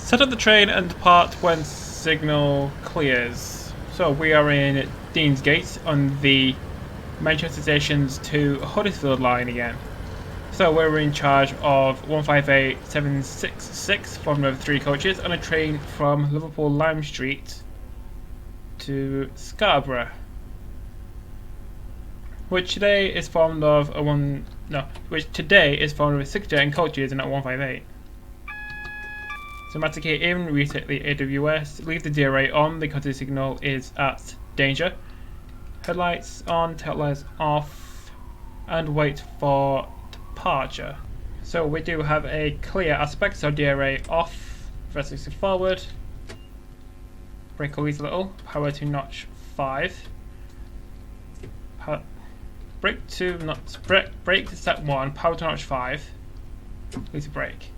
Set up the train and depart when signal clears. So we are in Deansgate on the Manchester Stations to Huddersfield line again. So we're in charge of 158766 from over 3 coaches on a train from Liverpool Lime Street to Scarborough, which today is formed of 6 jet and coaches and not 158. So Maticate in, reset the AWS, leave the DRA on because the signal is at danger. Headlights on, taillights off, and wait for departure. So we do have a clear aspect, so DRA off, vertically forward, brake release a little, power to notch 5, brake to step 1, power to notch 5, release the brake.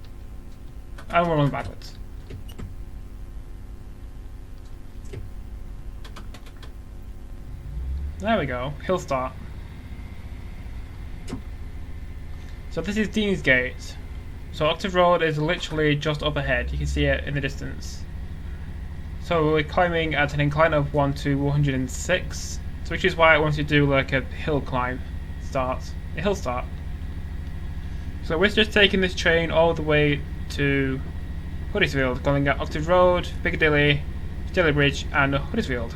And we're rolling backwards. There we go, hill start. So this is Deansgate. So Octave Road is literally just up ahead, you can see it in the distance. So we're climbing at an incline of 1 to 106, which is why I want to do like a hill climb start, a hill start. So we're just taking this train all the way to Huddersfield, going at Octave Road, Piccadilly, Stalybridge and Huddersfield.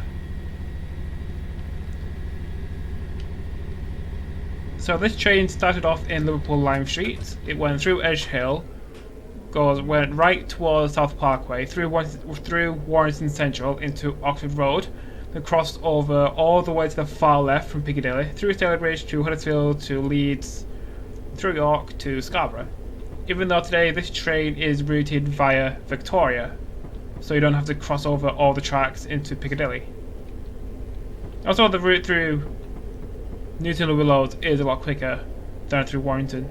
So this train started off in Liverpool Lime Street, it went through Edge Hill, went right towards South Parkway, through Warrington Central into Octave Road, then crossed over all the way to the far left from Piccadilly, through Stalybridge to Huddersfield to Leeds, through York to Scarborough. Even though today this train is routed via Victoria, so you don't have to cross over all the tracks into Piccadilly. Also, the route through Newton Willows is a lot quicker than through Warrington.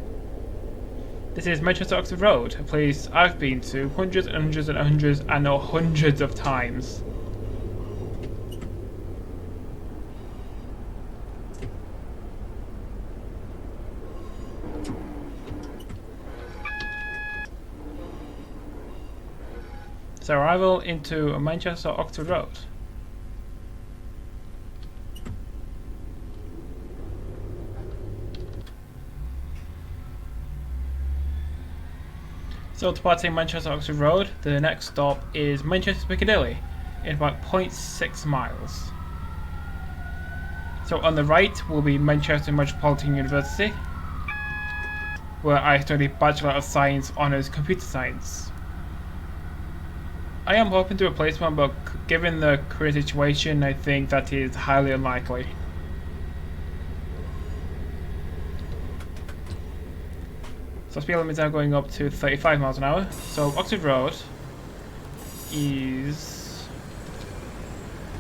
This is Manchester Oxford Road, a place I've been to hundreds and hundreds and hundreds and hundreds of times. So arrival into Manchester Oxford Road. So departing Manchester Oxford Road, the next stop is Manchester Piccadilly in about 0.6 miles. So on the right will be Manchester Metropolitan University, where I study Bachelor of Science Honours Computer Science. I am hoping to replace one, but given the current situation, I think that is highly unlikely. So speed limit is now going up to 35 miles an hour. So Oxford Road is...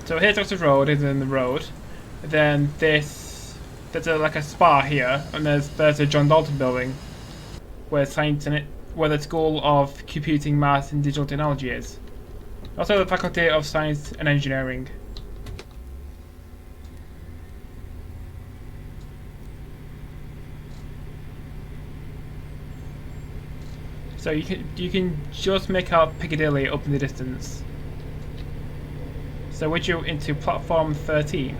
So here's Oxford Road, is in the road. Then there's like a spa here, and there's a John Dalton building where where the School of Computing, Maths and Digital Technology is. Also the Faculty of Science and Engineering. So you can just make out Piccadilly up in the distance. So we're due into platform 13.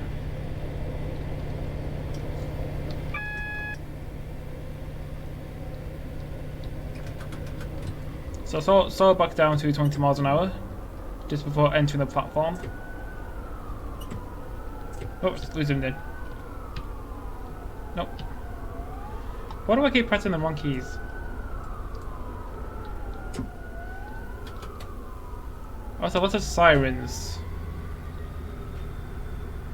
So slow back down to 20 miles an hour. Just before entering the platform. Oops, we zoomed in. Nope. Why do I keep pressing the wrong keys? Also, lots of sirens.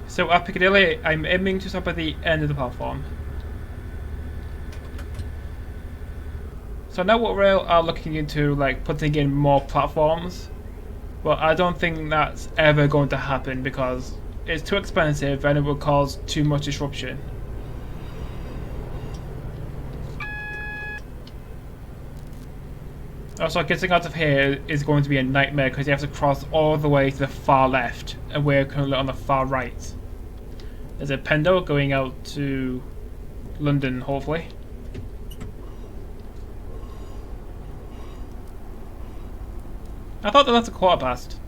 So at Piccadilly, I'm aiming to stop at the end of the platform. So now what rail are looking into like putting in more platforms. Well, I don't think that's ever going to happen because it's too expensive and it will cause too much disruption. Also, getting out of here is going to be a nightmare because you have to cross all the way to the far left and we're currently on the far right. There's a Pendo going out to London, hopefully. I thought that's a quarter past.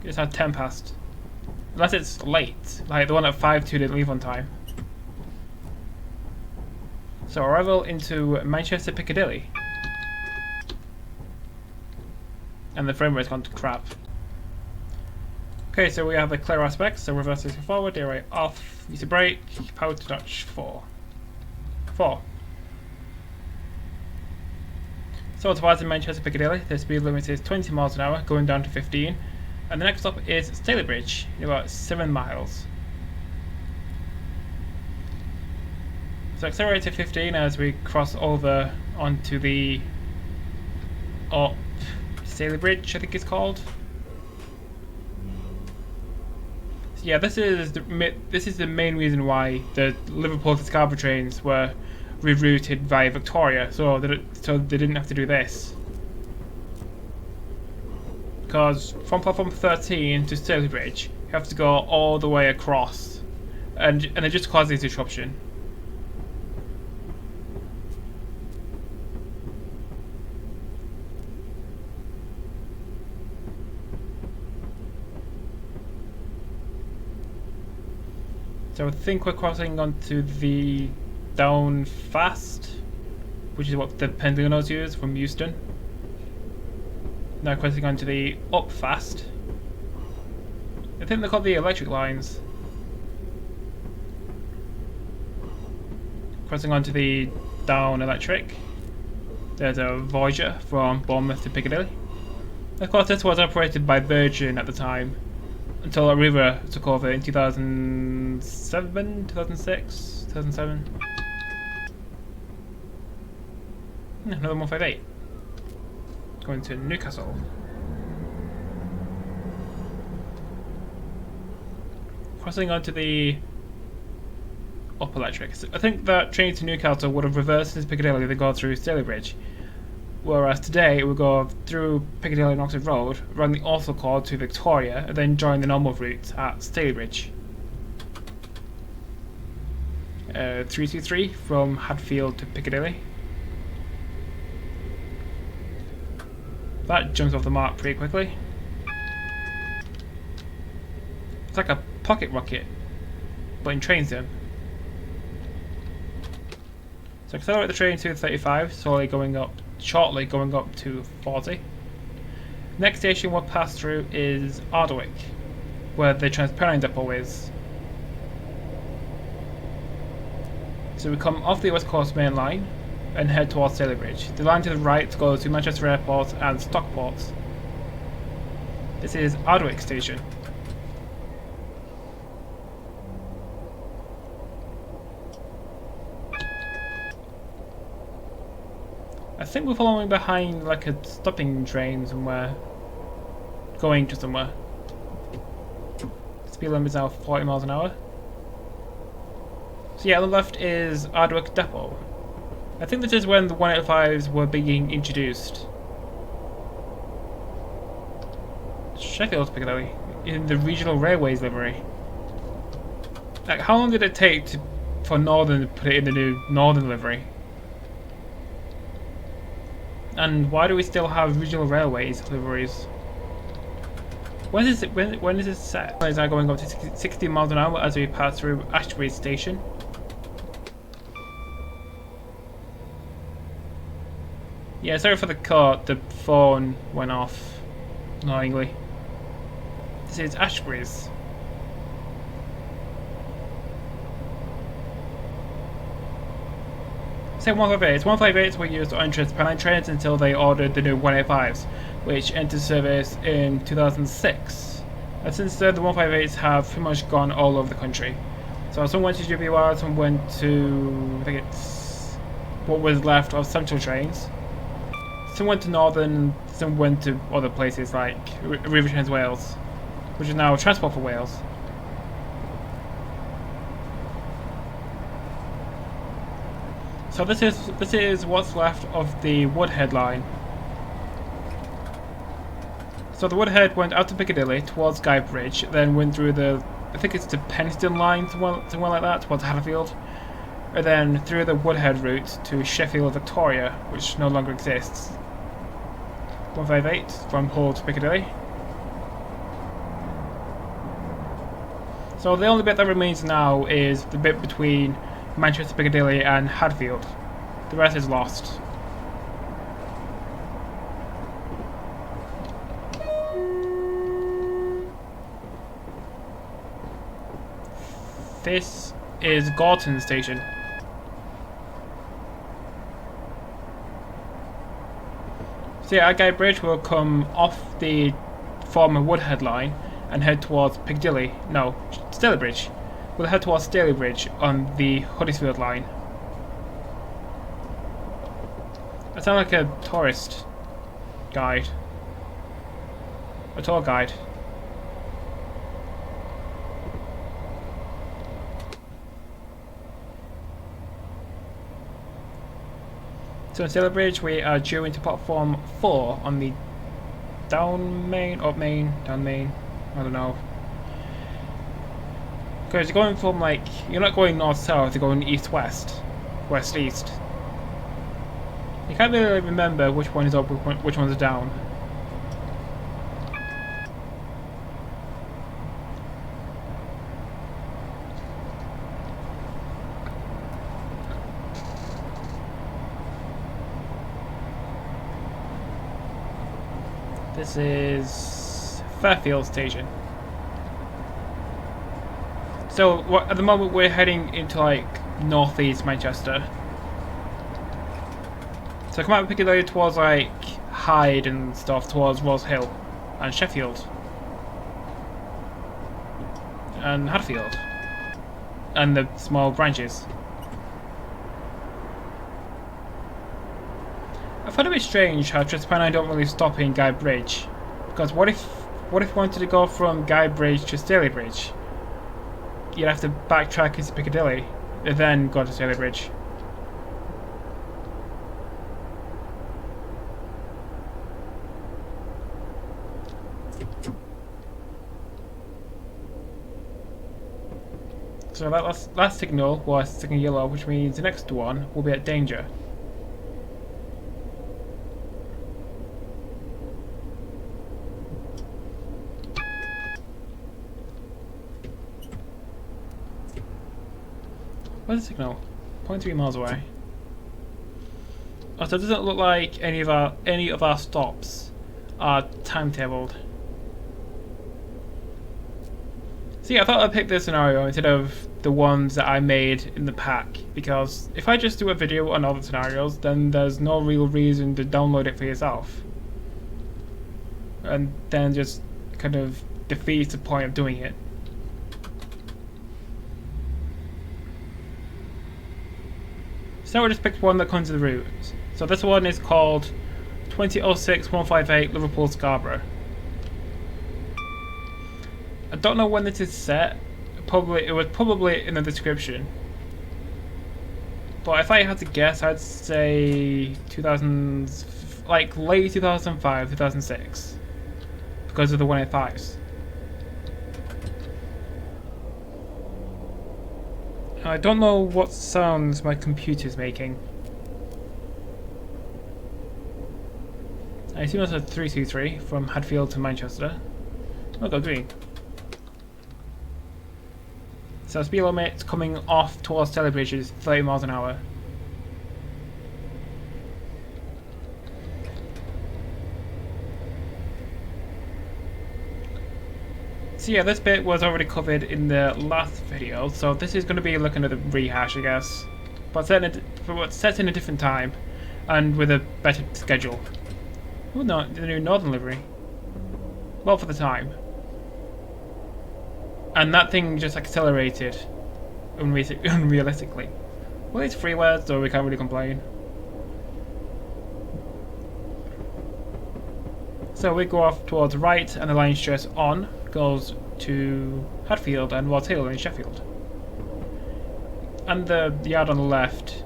It's had 10 past. Unless it's late. Like the one at 5-2 didn't leave on time. So arrival into Manchester Piccadilly. And the frame rate's gone to crap. Okay, so we have the clear aspects. So reverse is forward, gear right off, use the brake, power to notch 4. 4. So towards in Manchester Piccadilly, the speed limit is 20 miles an hour, going down to 15. And the next stop is Stalybridge, about 7 miles. So accelerate to 15 as we cross over onto the Stalybridge, I think it's called. So yeah, this is the main reason why the Liverpool to Scarborough trains were rerouted via Victoria, so they didn't have to do this. Because from platform 13 to Stalybridge, you have to go all the way across, and it just causes disruption. So I think we're crossing onto the down fast, which is what the Pendlenos use from Euston. Now crossing onto the up fast. I think they're called the electric lines. Crossing onto the down electric. There's a Voyager from Bournemouth to Piccadilly. Of course, this was operated by Virgin at the time, until Arriva took over in 2007, 2006, 2007. Another 158. Going to Newcastle. Crossing onto the up electric. So I think that train to Newcastle would have reversed into Piccadilly to go through Stalybridge. Whereas today it would go through Piccadilly and Oxford Road, run the Orthel Cord to Victoria, and then join the normal route at Stalybridge. 323 from Huddersfield to Piccadilly. That jumps off the mark pretty quickly. It's like a pocket rocket, but in train sim. So accelerate the train to 35, shortly going up to 40. Next station we'll pass through is Ardwick, where the TransPennine depot is. So we come off the West Coast main line and head towards Stalybridge. The line to the right goes to Manchester Airport and Stockport. This is Ardwick station. I think we're following behind like a stopping train somewhere, going to somewhere. Speed limit is now 40 miles an hour. So yeah, on the left is Ardwick Depot. I think this is when the 185s were being introduced. Sheffield Piccadilly, in the Regional Railways livery. Like, how long did it take for Northern to put it in the new Northern livery? And why do we still have Regional Railways liveries? When is it set? It's now going up to 60 miles an hour as we pass through Ashbury Station. Yeah, sorry for the cut, the phone went off annoyingly. This is Ashbury's. Same 158s. 158s were used on TransPennine trains until they ordered the new 185s, which entered service in 2006. And since then, the 158s have pretty much gone all over the country. So some went to GBR, some went to, I think it's what was left of Central trains. Some went to Northern, some went to other places like River Trains Wales, which is now Transport for Wales. So this is what's left of the Woodhead line. So the Woodhead went out to Piccadilly towards Guybridge, then went through the, I think it's the Penston line, somewhere like that, towards Huddersfield, and then through the Woodhead route to Sheffield Victoria, which no longer exists. 158 from Hull to Piccadilly. So the only bit that remains now is the bit between Manchester Piccadilly and Huddersfield. The rest is lost. This is Gorton station. So yeah, Guy Bridge will come off the former Woodhead line and head towards Piccadilly. No, Stalybridge. We'll head towards Stalybridge on the Huddersfield line. I sound like a tourist guide. A tour guide. So in Stalybridge we are due into platform 4 on the down main, up main, down main, I don't know. Because you're going from like, you're not going north-south, you're going east-west, west-east. You can't really remember which one is up, which one's down. This is Fairfield station. So at the moment we're heading into like northeast Manchester. So come out of Piccadilly towards like Hyde and stuff, towards Rose Hill and Sheffield and Hadfield and the small branches. I found it a bit strange how TransPennine don't really stop in Guy Bridge, because what if we wanted to go from Guy Bridge to Stalybridge? You'd have to backtrack into Piccadilly and then go to Stalybridge. So that last signal was signal yellow, which means the next one will be at danger. Where's the signal? 0.3 miles away. Oh, so it doesn't look like any of our stops are timetabled. See, I thought I'd pick this scenario instead of the ones that I made in the pack, because if I just do a video on all the scenarios, then there's no real reason to download it for yourself. And then just kind of defeats the point of doing it. So I just picked one that comes to the route. So this one is called 2006-158 Liverpool Scarborough. I don't know when this is set. It was probably in the description. But if I had to guess, I'd say 2000, like late 2005, 2006, because of the 185s. I don't know what sounds my computer's making. I assume that's a 323 from Hadfield to Manchester. Oh, go green. So speed limit coming off towards Stalybridge is 30 miles an hour. So yeah, this bit was already covered in the last video, so this is going to be looking at the rehash, I guess, but set in a different time and with a better schedule. Oh no, the new Northern livery. Well, for the time. And that thing just accelerated unrealistically. Well, it's freeware, so we can't really complain. So we go off towards the right, and the line straight on goes to Hadfield and Rose Hill in Sheffield. And the yard on the left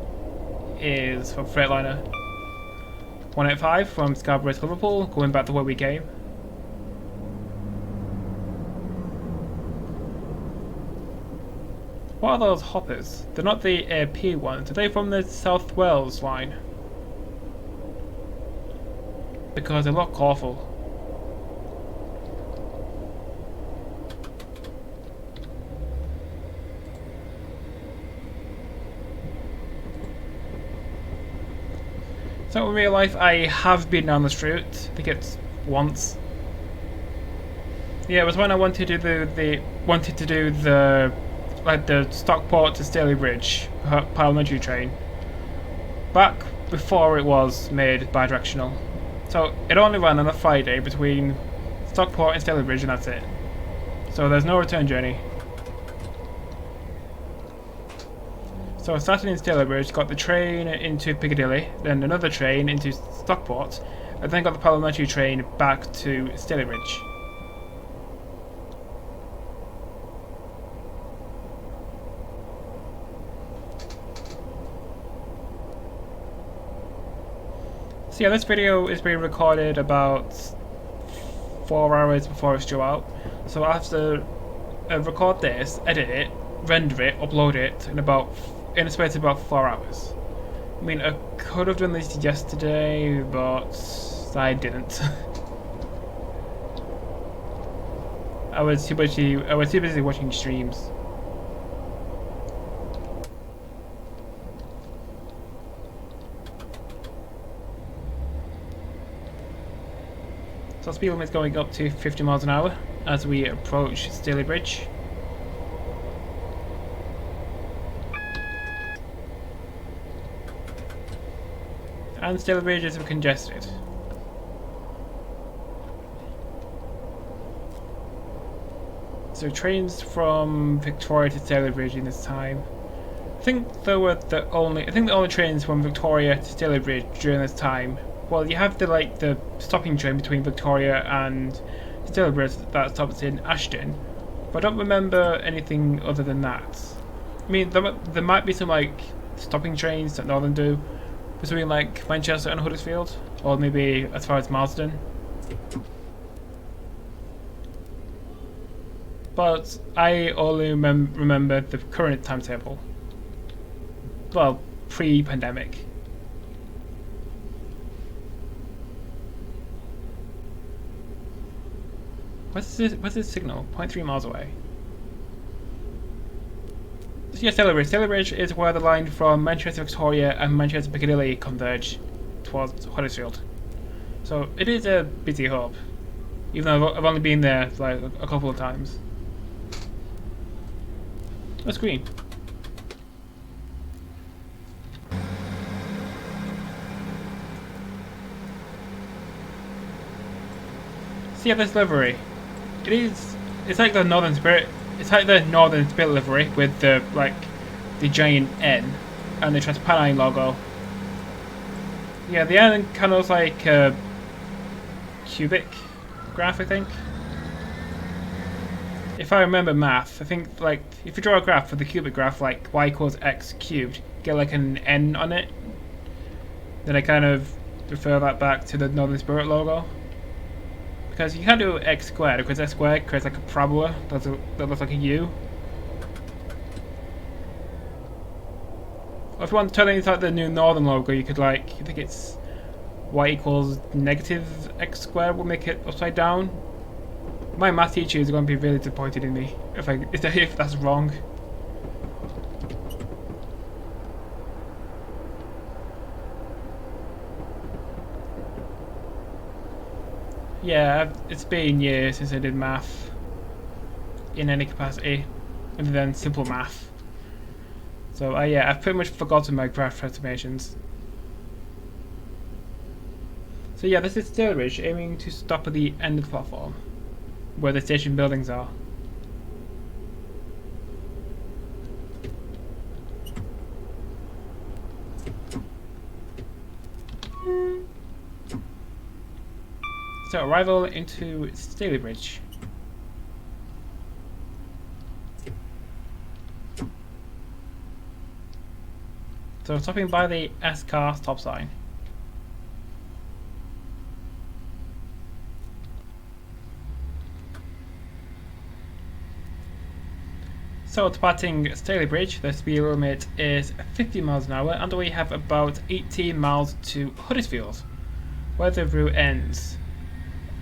is for Freightliner 185 from Scarborough to Liverpool, going back to where we came. What are those hoppers? They're not the AP ones. Are they from the South Wales line? because they look awful. So in real life, I have been down this route. I think it's once. Yeah, it was when I wanted to do the Stockport to Stalybridge parliamentary train. Back before it was made bi-directional. So it only ran on a Friday between Stockport and Stalybridge, and that's it. So there's no return journey. So I started in Stalybridge, got the train into Piccadilly, then another train into Stockport, and then got the parliamentary train back to Stalybridge. So yeah, this video is being recorded about 4 hours before it's due out. So I have to record this, edit it, render it, upload it in a space of about 4 hours. I mean, I could have done this yesterday, but I didn't. I was too busy watching streams. So speed limit is going up to 50 miles an hour as we approach Stalybridge. And Stalybridge is congested. So trains from Victoria to Stalybridge in this time. I think the only trains from Victoria to Stalybridge during this time. Well, you have the stopping train between Victoria and Stalybridge that stops in Ashton, but I don't remember anything other than that. I mean, there might be some stopping trains that Northern do between Manchester and Huddersfield, or maybe as far as Marsden. But I only remember the current timetable. Well, pre-pandemic. What's this signal? 0.3 miles away. So yeah, Stalybridge is where the line from Manchester Victoria and Manchester Piccadilly converge towards Huddersfield. So it is a busy hub, even though I've only been there a couple of times. That's green. So yeah, this livery. It's like the Northern Spirit. It's like the Northern Spirit livery with the giant N and the TransPennine logo. Yeah, the N kind of looks like a cubic graph, I think. If I remember math, I think if you draw a graph for the cubic graph, y equals x cubed, get an N on it. Then I kind of refer that back to the Northern Spirit logo. Because you can't do x squared, because x squared creates a parabola that looks like a U. Or if you want to turn it into the new Northern logo, you could I think it's y equals negative x squared will make it upside down. My math teacher is going to be really disappointed in me if that's wrong. Yeah, it's been years since I did math in any capacity, other than simple math. So yeah, I've pretty much forgotten my graph transformations. So yeah, this is Stalybridge, aiming to stop at the end of the platform, where the station buildings are. So arrival into Stalybridge. So stopping by the S-car stop sign. So departing Stalybridge, the speed limit is 50 miles an hour and we have about 18 miles to Huddersfield, where the route ends.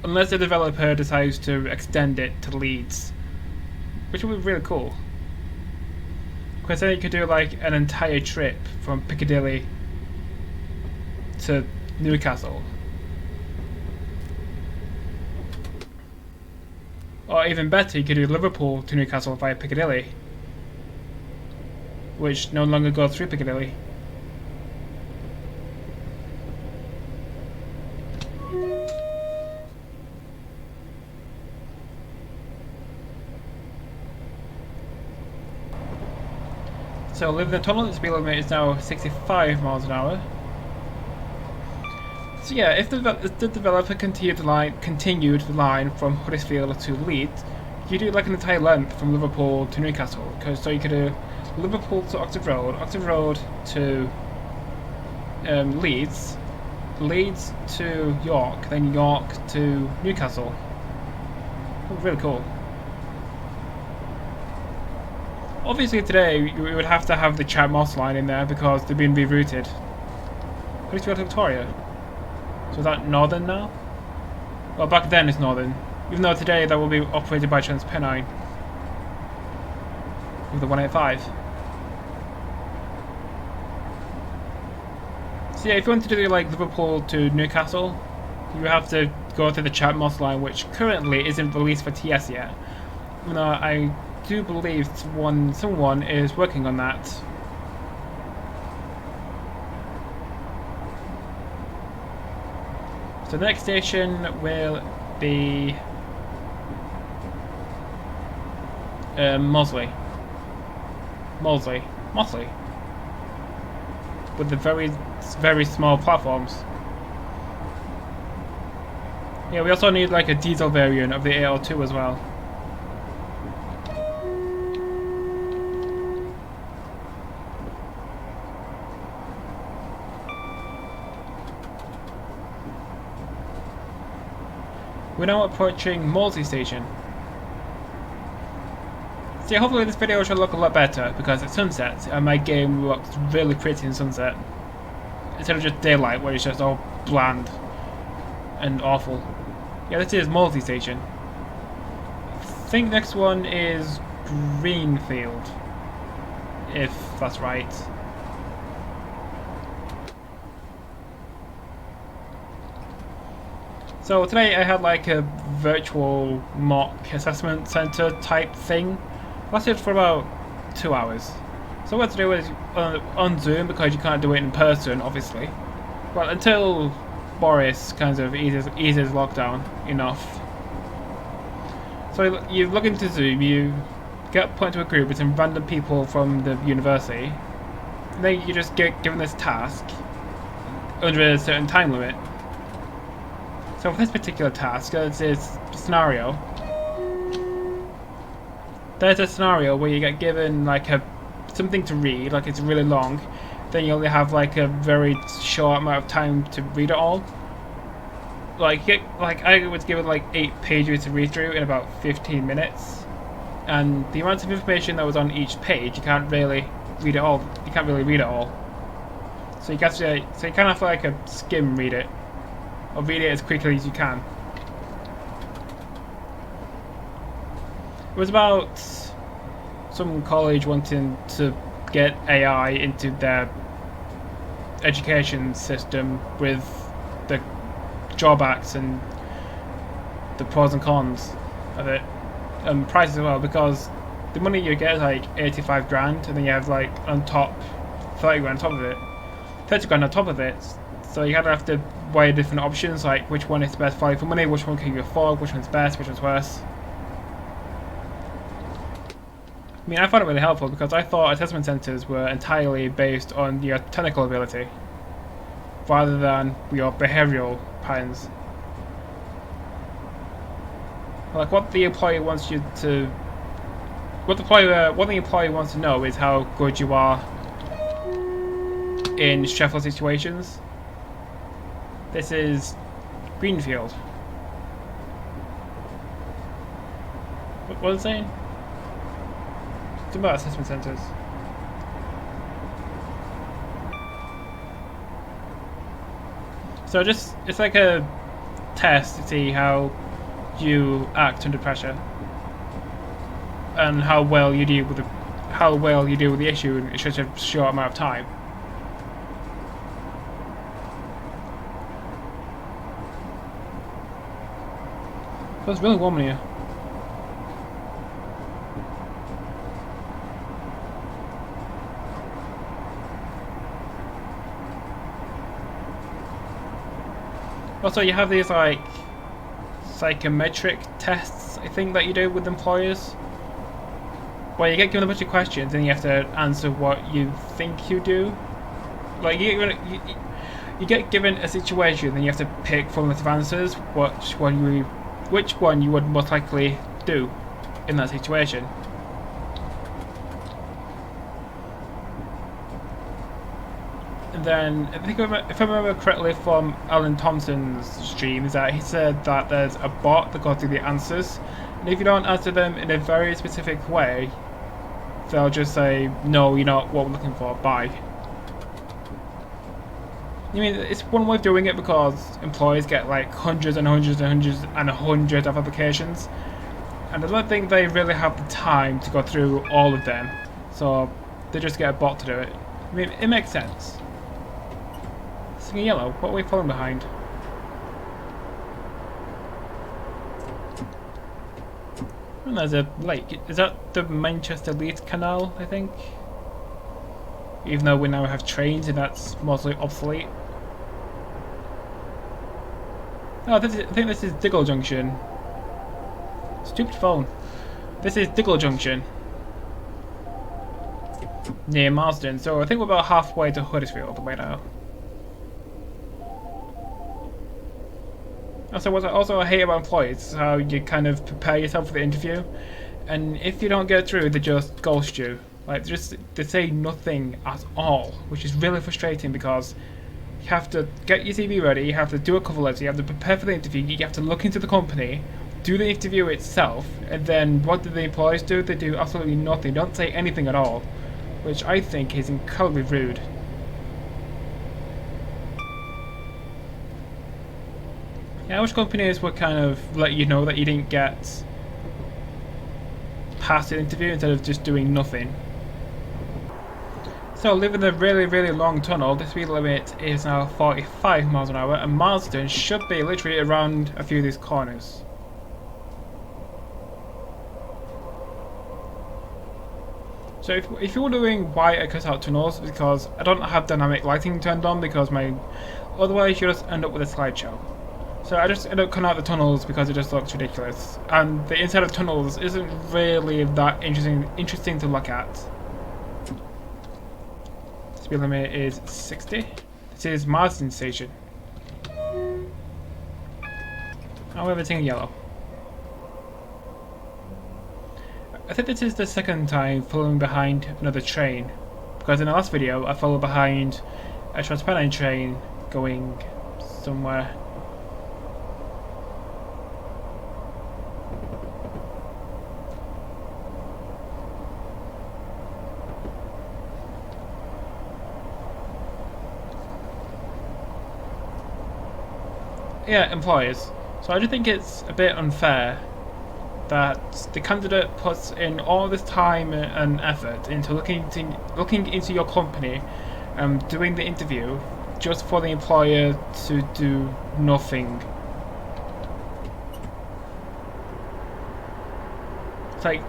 Unless the developer decides to extend it to Leeds, which would be really cool. Because then you could do like an entire trip from Piccadilly to Newcastle. Or even better, you could do Liverpool to Newcastle via Piccadilly, which no longer goes through Piccadilly. So leaving the tunnel, the speed limit is now 65 miles an hour. So yeah, if the developer continued the line from Huddersfield to Leeds, you do like an entire length from Liverpool to Newcastle. So you could do Liverpool to Oxford Road to Leeds, Leeds to York, then York to Newcastle. Really cool. Obviously today we would have to have the Chat Moss line in there because they've been rerouted. Huddersfield to Victoria. So is that northern now? Well, back then it's northern. Even though today that will be operated by TransPennine with the 185. So yeah, if you want to do like Liverpool to Newcastle, you have to go through the Chat Moss line, which currently isn't released for TS yet. Even though I do believe someone is working on that. So the next station will be Mosley, with the very small platforms. Yeah, we also need like a diesel variant of the 802 as well. We're now approaching Moseley Station. So yeah, hopefully this video should look a lot better because it's sunset and my game looks really pretty in sunset. Instead of just daylight where it's just all bland and awful. Yeah, this is Moseley Station. I think next one is Greenfield, if that's right. So today I had like a virtual mock assessment center type thing. Lasted for about 2 hours. So what to do is on Zoom because you can't do it in person, obviously. Well, until Boris kind of eases lockdown enough. So you log into Zoom, you get put into a group with some random people from the university. And then you just get given this task under a certain time limit. So for this particular task, there's this scenario. There's a scenario where you get given like something to read, like it's really long. Then you only have like a very short amount of time to read it all. Like I was given like 8 pages to read through in about 15 minutes, and the amount of information that was on each page, you can't really read it all. You can't really read it all. So you kind of have to like skim read it, or read it as quickly as you can. It was about some college wanting to get AI into their education system with the drawbacks and the pros and cons of it, and prices as well, because the money you get is like 85 grand and then you have like on top 30 grand on top of it, 30 grand on top of it. So you kind of have to weigh different options, like which one is the best value for money, which one can you afford, which one's best, which one's worse. I mean, I found it really helpful because I thought assessment centres were entirely based on your technical ability rather than your behavioural patterns. Like what the employee wants you to, what the employee wants to know is how good you are in stressful situations. This is Greenfield. What was it saying? It's about assessment centres. So it's like a test to see how you act under pressure and how well you deal with the issue in such a short amount of time. So it's really warm in here. Also, you have these like psychometric tests, I think, that you do with employers, where you get given a bunch of questions and you have to answer what you think you do. Like you get given a situation and you have to pick from a list of answers which one you would most likely do in that situation. And then, I think if I remember correctly from Alan Thompson's stream, is that he said that there's a bot that goes through the answers, and if you don't answer them in a very specific way, they'll just say, no, you're not what we're looking for, bye. I mean, it's one way of doing it because employers get like hundreds and hundreds and hundreds and hundreds of applications, and I don't think they really have the time to go through all of them, so they just get a bot to do it. I mean, it makes sense. In yellow, what are we falling behind? And there's a lake. Is that the Manchester Leeds Canal, I think? Even though we now have trains and that's mostly obsolete. Oh, I think this is Diggle Junction. Stupid phone. This is Diggle Junction. Near Marsden, so I think we're about halfway to Huddersfield right now. Also, what I also hate about employees is how you kind of prepare yourself for the interview, and if you don't get through, they just ghost you. Like, they say nothing at all, which is really frustrating because you have to get your CV ready, you have to do a cover letter, you have to prepare for the interview, you have to look into the company, do the interview itself, and then what do the employees do? They do absolutely nothing, don't say anything at all, which I think is incredibly rude. Yeah, I wish companies would kind of let you know that you didn't get past the interview instead of just doing nothing. So, leaving the really, really long tunnel, the speed limit is now 45 miles an hour, and Marsden should be literally around a few of these corners. So, if you're wondering why I cut out tunnels, it's because I don't have dynamic lighting turned on because otherwise you just end up with a slideshow. So I just end up cutting out the tunnels because it just looks ridiculous, and the inside of tunnels isn't really that interesting to look at. Speed limit is 60. This is Marsden Station. Oh, we have everything in yellow. I think this is the second time following behind another train, because in the last video I followed behind a TransPennine train going somewhere. Yeah, employers. So I do think it's a bit unfair that the candidate puts in all this time and effort into looking into your company, doing the interview, just for the employer to do nothing. It's like,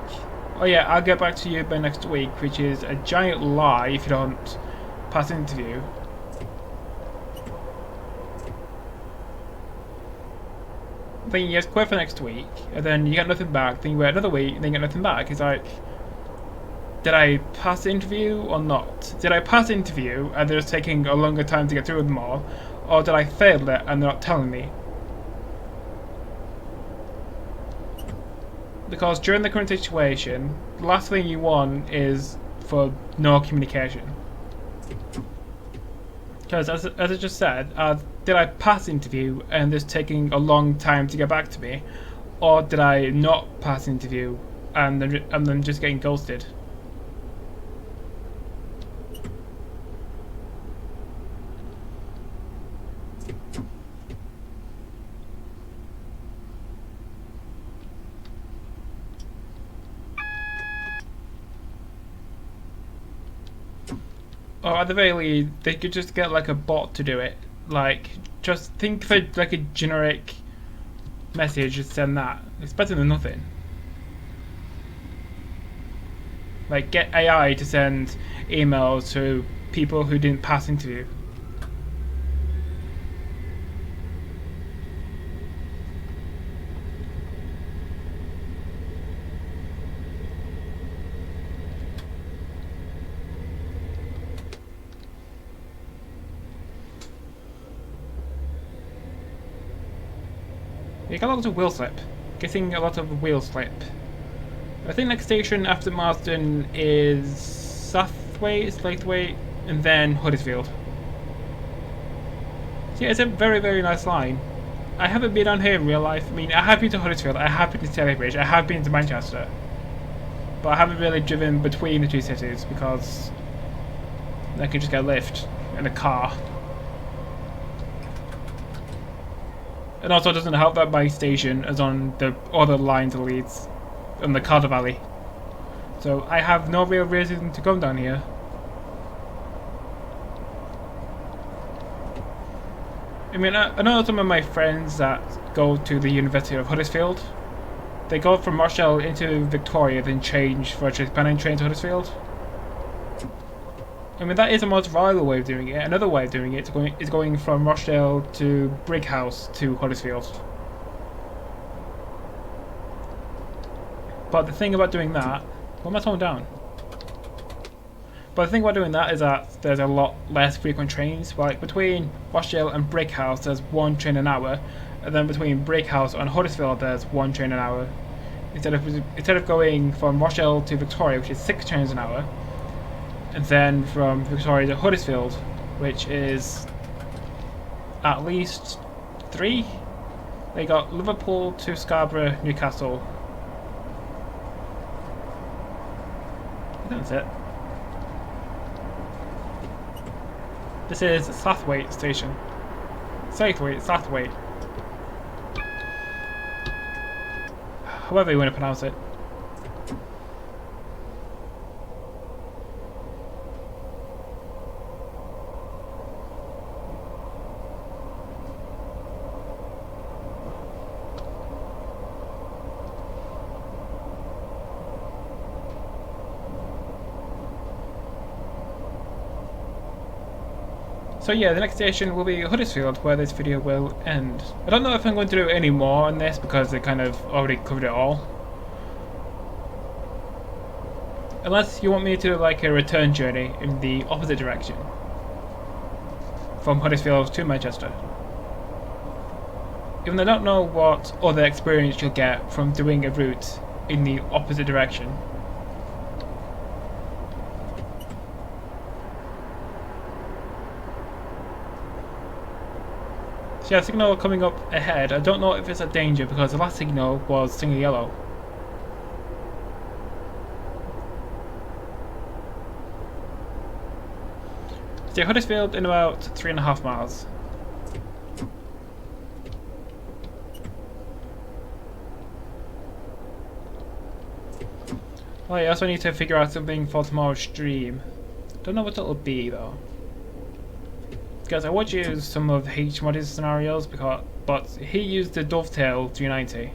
oh yeah, I'll get back to you by next week, which is a giant lie if you don't pass the interview. Then you just quit for next week, and then you get nothing back, then you wait another week, and then you get nothing back. It's like, did I pass the interview or not? Did I pass the interview and they're just taking a longer time to get through them all, or did I fail it and they're not telling me? Because during the current situation, the last thing you want is for no communication. Because as I just said, did I pass the interview and it's taking a long time to get back to me, or did I not pass the interview and then just getting ghosted? Or at the very least, they could just get like a bot to do it. Like, just think of it like a generic message and send that. It's better than nothing. Like, get AI to send emails to people who didn't pass interview. You got a lot of wheel slip. Getting a lot of wheel slip. I think next station after Marsden is Southwaite, Slaythwaite, and then Huddersfield. So yeah, it's a very, very nice line. I haven't been on here in real life. I mean, I have been to Huddersfield, I have been to Stalybridge, I have been to Manchester. But I haven't really driven between the two cities because I can just get a lift in a car. And also it doesn't help that my station is on the other line to Leeds, on the Calder Valley. So I have no real reason to come down here. I mean, I know some of my friends that go to the University of Huddersfield. They go from Rochdale into Victoria, then change for a TransPennine train to Huddersfield. I mean, that is a most reliable way of doing it. Another way of doing it is going from Rochdale to Brighouse to Huddersfield. But the thing about doing that... What am I throwing down? But the thing about doing that is that there's a lot less frequent trains. Like, between Rochdale and Brighouse there's one train an hour. And then between Brighouse and Huddersfield there's one train an hour. Instead of going from Rochdale to Victoria, which is 6 trains an hour. And then from Victoria to Huddersfield, which is at least 3. They got Liverpool to Scarborough, Newcastle. That's it. This is Southwaite station. Southwaite. However you want to pronounce it. So yeah, the next station will be Huddersfield, where this video will end. I don't know if I'm going to do any more on this because I kind of already covered it all. Unless you want me to do like a return journey in the opposite direction. From Huddersfield to Manchester. Even though I don't know what other experience you'll get from doing a route in the opposite direction. So yeah, signal coming up ahead. I don't know if it's a danger because the last signal was single yellow. So yeah, Huddersfield in about 3.5 miles. Oh yeah, I also need to figure out something for tomorrow's stream. Don't know what it'll be though. Because I would use some of H-Mod's scenarios, but he used the Dovetail 390,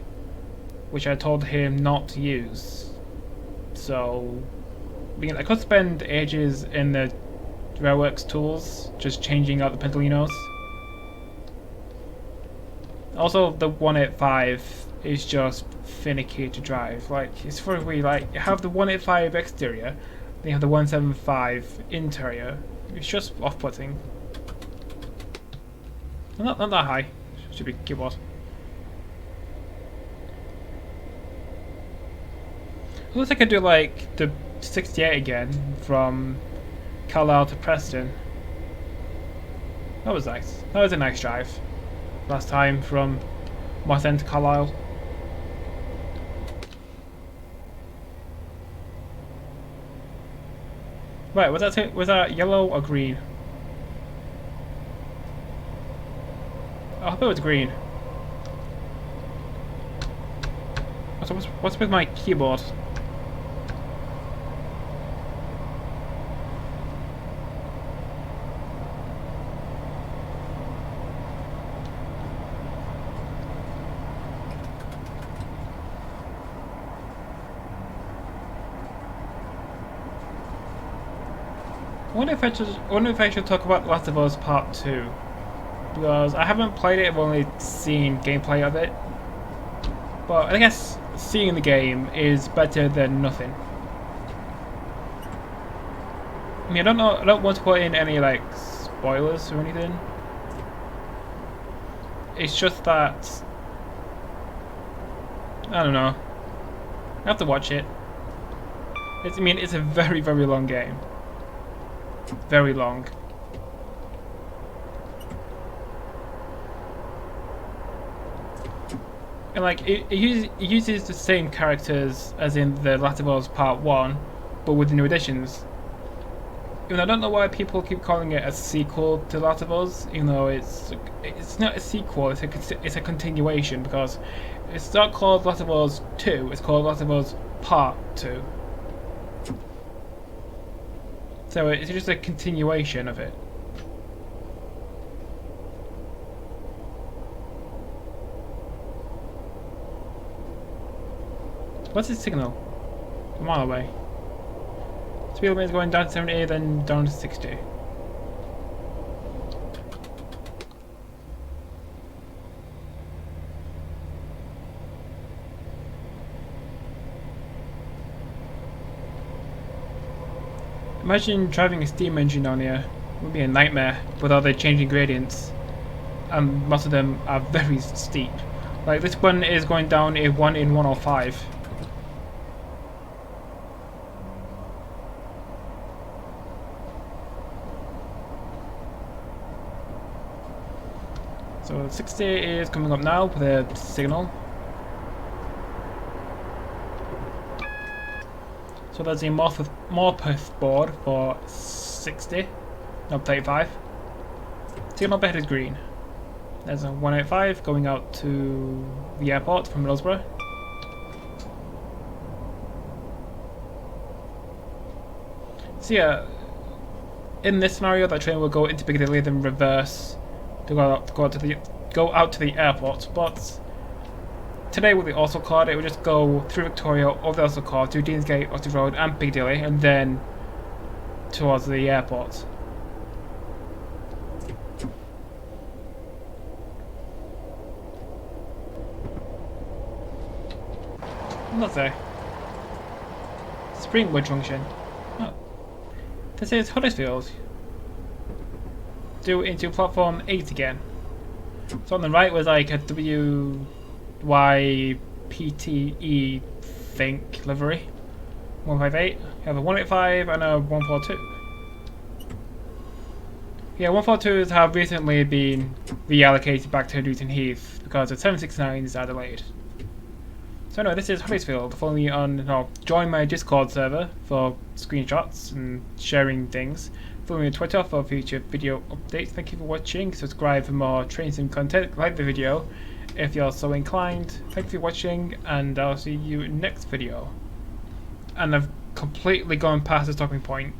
which I told him not to use. So, I mean, I could spend ages in the Railworks tools, just changing out the Pentolinos. Also, the 185 is just finicky to drive. Like, it's for we like you have the 185 exterior, then you have the 175 interior. It's just off-putting. Not that high. Should be keyboard. Unless I could do like the 68 again from Carlisle to Preston. That was nice. That was a nice drive. Last time from Moss End to Carlisle. Right, was that yellow or green? I hope it was green. What's with my keyboard? wonder if I should talk about The Last of Us Part 2. Because I haven't played it, I've only seen gameplay of it. But I guess seeing the game is better than nothing. I mean, I don't want to put in any like spoilers or anything. It's just that I don't know. I have to watch it. I mean, it's a very, very long game. Very long. And like, it uses the same characters as in The Last of Us Part 1, but with new additions. Even I don't know why people keep calling it a sequel to The Last of Us, even though it's not a sequel, it's a continuation, because it's not called The Last of Us 2, it's called The Last of Us Part 2. So it's just a continuation of it. What's his signal? A mile away. Speed limit is going down to 70, then down to 60. Imagine driving a steam engine down here. It would be a nightmare with all the changing gradients. And most of them are very steep. Like this one is going down a 1 in 105. So 60 is coming up now with a signal. So there's a Morpeth board for 60, no 35. Signal bed is green. There's a 185 going out to the airport from Middlesbrough. So yeah, in this scenario, that train will go into Piccadilly, then reverse to go out to the airport. But today with the Orso card, it will just go through Victoria over the Orso card to Deansgate, Oxford Road, and Piccadilly, and then towards the airport. What's there? Springwood Junction. Oh. This is Huddersfield. Due into platform 8 again. So on the right was like a WYPTE think livery. 158. You have a 185 and a 142. Yeah, 142s have recently been reallocated back to Newton Heath because the 769s are delayed. So anyway, this is Huddersfield. Follow me on, join my Discord server for screenshots and sharing things. Follow me on Twitter for future video updates. Thank you for watching. Subscribe for more train sim content. Like the video if you're so inclined. Thank you for watching, and I'll see you next video. And I've completely gone past the stopping point.